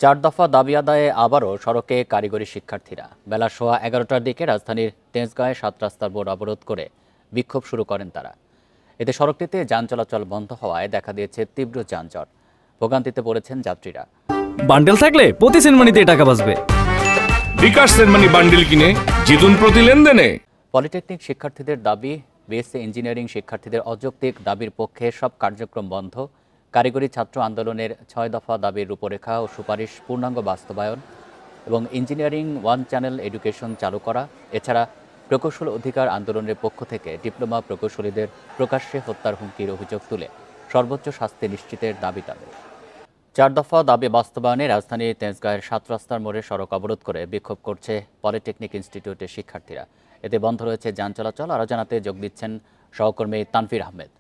চার দফা দাবি আদায়ে আবারও সড়কে কারিগরি শিক্ষার্থীরা বেলা 11:15টার দিকে রাজধানীর তেজগাঁয়ে ৭ রাস্তার মোড় অবরোধ করে বিক্ষোভ শুরু করেন তারা। এতে সড়কটিতে যান চলাচল বন্ধ হওয়ায় দেখা দিয়েছে তীব্র যানজট। ভোগান্তিতে পড়েছেন যাত্রীরা। বান্ডেল থাকলে প্রতি সেনমানিতে টাকা বাঁচবে। বিকাশ সেনমানি বান্ডেল কিনে জিতুন প্রতি লেনদেনে। পলিটেকনিক শিক্ষার্থীদের দাবি, বিএসসি ইঞ্জিনিয়ারিং শিক্ষার্থীদের অযৌক্তিক দাবির পক্ষে সব কার্যক্রম বন্ধ। কারিগরি ছাত্র আন্দোলনের ৬ দফা দাবির রূপরেখা ও সুপারিশ পূর্ণাঙ্গ বাস্তবায়ন এবং ইঞ্জিনিয়ারিং ওয়ান চ্যানেল এডুকেশন চালু করা। এছাড়া প্রকৌশল অধিকার আন্দোলনের পক্ষ থেকে ডিপ্লোমা প্রকৌশলীদের প্রকাশ্যে হত্যার হুমকির অভিযোগ তুলে সর্বোচ্চ শাস্তি নিশ্চিতের দাবি তাদের। ৪ দফা দাবি বাস্তবায়নে রাজধানীর তেজগাঁয়ের ৭ রাস্তার মোড়ে সড়ক অবরোধ করে বিক্ষোভ করছে পলিটেকনিক ইনস্টিটিউটের শিক্ষার্থীরা। এতে বন্ধ রয়েছে যান চলাচল। আরও জানাতে যোগ দিচ্ছেন সহকর্মী তানভীর আহমেদ।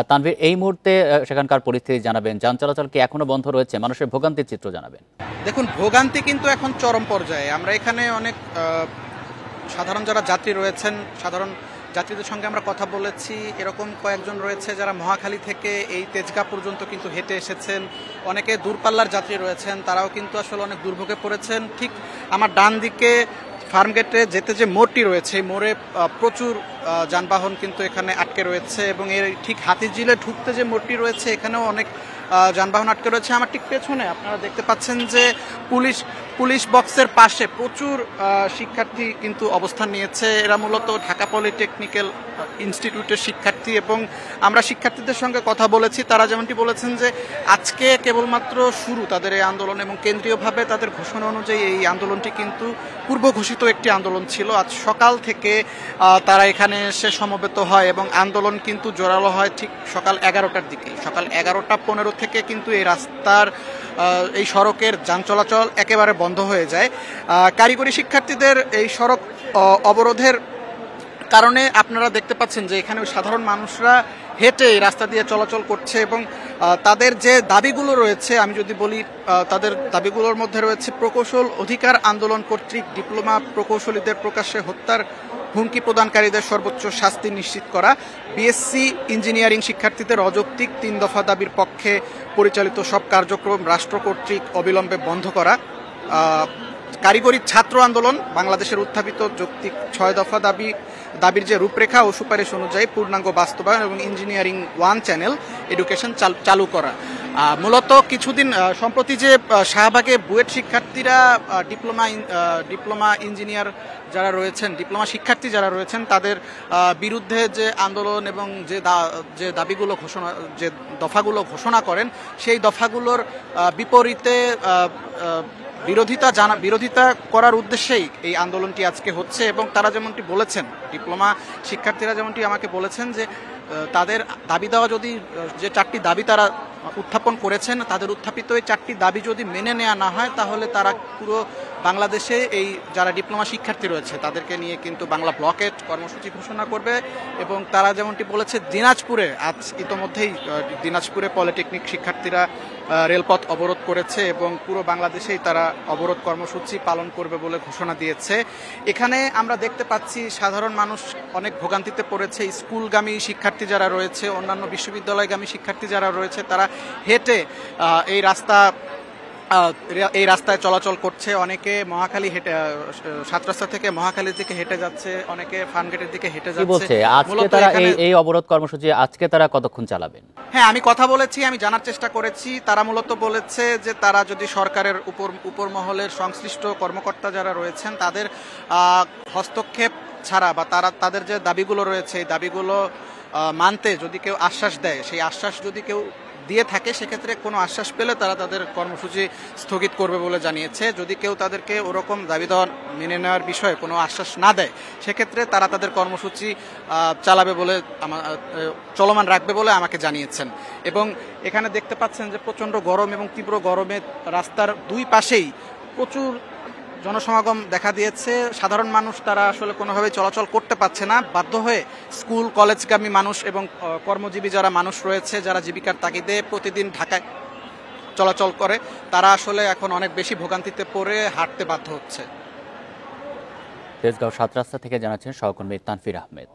তানভীর, এই মুহূর্তে সেখানকার পরিস্থিতি জানাবেন। যান চলাচল কি এখনো বন্ধ রয়েছে? মানুষের ভোগান্তির চিত্র জানাবেন। দেখুন, ভোগান্তি কিন্তু এখন চরম পর্যায়ে। আমরা এখানে অনেক সাধারণ যারা যাত্রী রয়েছেন, সাধারণ যাত্রীদের সঙ্গে আমরা কথা বলেছি। এরকম কয়েকজন রয়েছে যারা মহাখালী থেকে এই তেজগাঁ পর্যন্ত কিন্তু হেঁটে এসেছেন। অনেকে দূরপাল্লার যাত্রী রয়েছেন, তারাও কিন্তু আসলে অনেক দুর্ভোগে পড়েছেন। ঠিক আমার ডান দিকে ফার্মগেটে যেতে যে মোড়টি রয়েছে, এই মোড়ে প্রচুর যানবাহন কিন্তু এখানে আটকে রয়েছে এবং এর ঠিক হাতিঝিলে ঢুকতে যে মোড়টি রয়েছে, এখানেও অনেক যানবাহন আটকে রয়েছে। আমার ঠিক পেছনে আপনারা দেখতে পাচ্ছেন যে পুলিশ বক্সের পাশে প্রচুর শিক্ষার্থী কিন্তু অবস্থান নিয়েছে। এরা মূলত ঢাকা পলিটেকনিক্যাল ইনস্টিটিউটের শিক্ষার্থী এবং আমরা শিক্ষার্থীদের সঙ্গে কথা বলেছি। তারা যেমনটি বলেছেন যে আজকে কেবলমাত্র শুরু তাদের এই আন্দোলন এবং কেন্দ্রীয়ভাবে তাদের ঘোষণা অনুযায়ী এই আন্দোলনটি কিন্তু পূর্ব ঘোষিত একটি আন্দোলন ছিল। আজ সকাল থেকে তারা এখানে এসে সমবেত হয় এবং আন্দোলন কিন্তু জোরালো হয় ঠিক সকাল 11টার দিকে। সকাল 11:15 থেকে কিন্তু এই রাস্তার এই সড়কের যান চলাচল একেবারে বন্ধ হয়ে যায়। কারিগরি শিক্ষার্থীদের এই সড়ক অবরোধের কারণে আপনারা দেখতে পাচ্ছেন যে এখানে সাধারণ মানুষরা হেঁটে এই রাস্তা দিয়ে চলাচল করছে এবং তাদের যে দাবিগুলো রয়েছে, আমি যদি বলি তাদের দাবিগুলোর মধ্যে রয়েছে প্রকৌশল অধিকার আন্দোলন কর্তৃক ডিপ্লোমা প্রকৌশলীদের প্রকাশ্যে হত্যার হুমকি প্রদানকারীদের সর্বোচ্চ শাস্তি নিশ্চিত করা, বিএসসি ইঞ্জিনিয়ারিং শিক্ষার্থীদের অযৌক্তিক ৩ দফা দাবির পক্ষে পরিচালিত সব কার্যক্রম রাষ্ট্র কর্তৃক অবিলম্বে বন্ধ করা, কারিগরি ছাত্র আন্দোলন বাংলাদেশের উত্থাপিত যৌক্তিক ৬ দফা দাবির যে রূপরেখা ও সুপারিশ অনুযায়ী পূর্ণাঙ্গ বাস্তবায়ন এবং ইঞ্জিনিয়ারিং ওয়ান চ্যানেল এডুকেশন চালু করা। মূলত কিছুদিন সম্প্রতি যে শাহবাগে বুয়েট শিক্ষার্থীরা ডিপ্লোমা ইঞ্জিনিয়ার যারা রয়েছেন, ডিপ্লোমা শিক্ষার্থী যারা রয়েছেন, তাদের বিরুদ্ধে যে আন্দোলন এবং যে দাবিগুলো যে দফাগুলো ঘোষণা করেন, সেই দফাগুলোর বিপরীতে বিরোধিতা করার উদ্দেশ্যেই এই আন্দোলনটি আজকে হচ্ছে। এবং তারা যেমনটি বলেছেন, ডিপ্লোমা শিক্ষার্থীরা যেমনটি আমাকে বলেছেন যে তাদের দাবি দেওয়া যদি যে 4টি দাবি তারা উত্থাপন করেছেন, তাদের উত্থাপিত এই 4টি দাবি যদি মেনে নেওয়া না হয় তাহলে তারা পুরো বাংলাদেশে এই যারা ডিপ্লোমা শিক্ষার্থী রয়েছে তাদেরকে নিয়ে কিন্তু বাংলা ব্লকেট কর্মসূচি ঘোষণা করবে। এবং তারা যেমনটি বলেছে, দিনাজপুরে আজ ইতোমধ্যেই দিনাজপুরে পলিটেকনিক শিক্ষার্থীরা রেলপথ অবরোধ করেছে এবং পুরো বাংলাদেশেই তারা অবরোধ কর্মসূচি পালন করবে বলে ঘোষণা দিয়েছে। এখানে আমরা দেখতে পাচ্ছি সাধারণ মানুষ অনেক ভোগান্তিতে পড়েছে। স্কুলগামী শিক্ষার্থী যারা রয়েছে, অন্যান্য বিশ্ববিদ্যালয়গামী শিক্ষার্থী যারা রয়েছে, তারা হেঁটে এই রাস্তায় চলাচল করছে। অনেকে মহাখালী হেঁটে ৭ রাস্তা থেকে মহাখালীর দিকে হেঁটে যাচ্ছে, অনেকে ফার্মগেটের দিকে হেঁটে যাচ্ছে। আজকে তারা এই অবরোধ কর্মসূচি আজকে তারা কতক্ষণ চালাবেন? হ্যাঁ, আমি কথা বলেছি, আমি জানার চেষ্টা করেছি। তারা মূলত বলেছে যে তারা যদি সরকারের উপর মহলের সংশ্লিষ্ট কর্মকর্তা যারা রয়েছেন তাদের হস্তক্ষেপ ছাড়া বা তাদের যে দাবিগুলো রয়েছে এই দাবিগুলো মানতে যদি কেউ আশ্বাস দেয়, সেই আশ্বাস যদি কেউ দিয়ে থাকে, সেক্ষেত্রে কোনো আশ্বাস পেলে তারা তাদের কর্মসূচি স্থগিত করবে বলে জানিয়েছে। যদি কেউ তাদেরকে ওরকম দাবি দেওয়া মেনে নেওয়ার বিষয়ে কোনো আশ্বাস না দেয়, সেক্ষেত্রে তারা তাদের কর্মসূচি চালাবে বলে চলমান রাখবে বলে আমাকে জানিয়েছেন। এবং এখানে দেখতে পাচ্ছেন যে প্রচণ্ড গরম এবং তীব্র গরমে রাস্তার দুই পাশেই প্রচুর জনসমাগম দেখা দিয়েছে। সাধারণ মানুষ তারা আসলে কোনোভাবে চলাচল করতে পারছে না, বাধ্য হয়ে স্কুল কলেজগামী মানুষ এবং কর্মজীবী যারা মানুষ রয়েছে, যারা জীবিকার তাগিদে প্রতিদিন ঢাকায় চলাচল করে, তারা আসলে এখন অনেক বেশি ভোগান্তিতে পড়ে হাঁটতে বাধ্য হচ্ছে। তেজগাঁও ৭ রাস্তা থেকে জানাচ্ছেন সহকর্মী তানভীর আহমেদ।